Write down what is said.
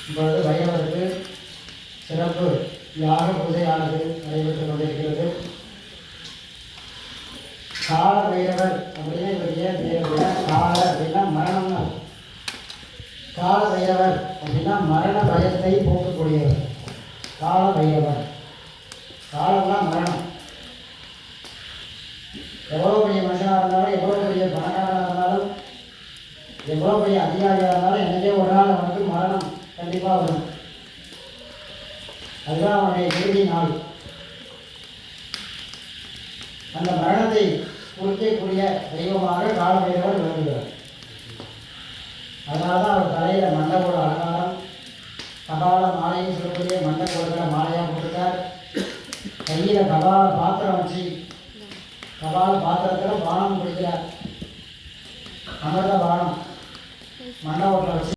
இப்பொழுது வைரவருக்கு சிறப்பு யாக பூஜையானது நடைபெற்றுக் கொண்டிருக்கிறது. கால பைரவர் அப்படியே கால அப்படின்னா மரணம். கால பைரவர் அப்படின்னா மரண பயத்தை போக்கக்கூடியவர். கால பைரவர், காலம்னா மரணம். எவ்வளோ பெரிய மனுஷனாக இருந்தாலும், எவ்வளோ பெரிய பணக்காரனாக இருந்தாலும், எவ்வளோ பெரிய அதிகாரியாக இருந்தாலும், என்னைக்கே ஒரு நாள் அவனுக்கு மரணம் கண்டிப்பாக வரும். அதுதான் அவனுடைய இறுதி நாள். அந்த மரணத்தை குறிக்கக்கூடிய தெய்வமாக கால பைரவர் விளங்குகிறார். அதனால தான் அவர் தலையில் மண்டபோட அலங்காரம், கபால மாலைன்னு சொல்லக்கூடிய மண்டபோட மாலையாக போட்டுட்டார். கையில் கபால பாத்திரம் வச்சு கபால பாத்திரத்தில் பானம் குடிக்கிறார். அமிர்த பானம் மண்டபத்தில் வச்சு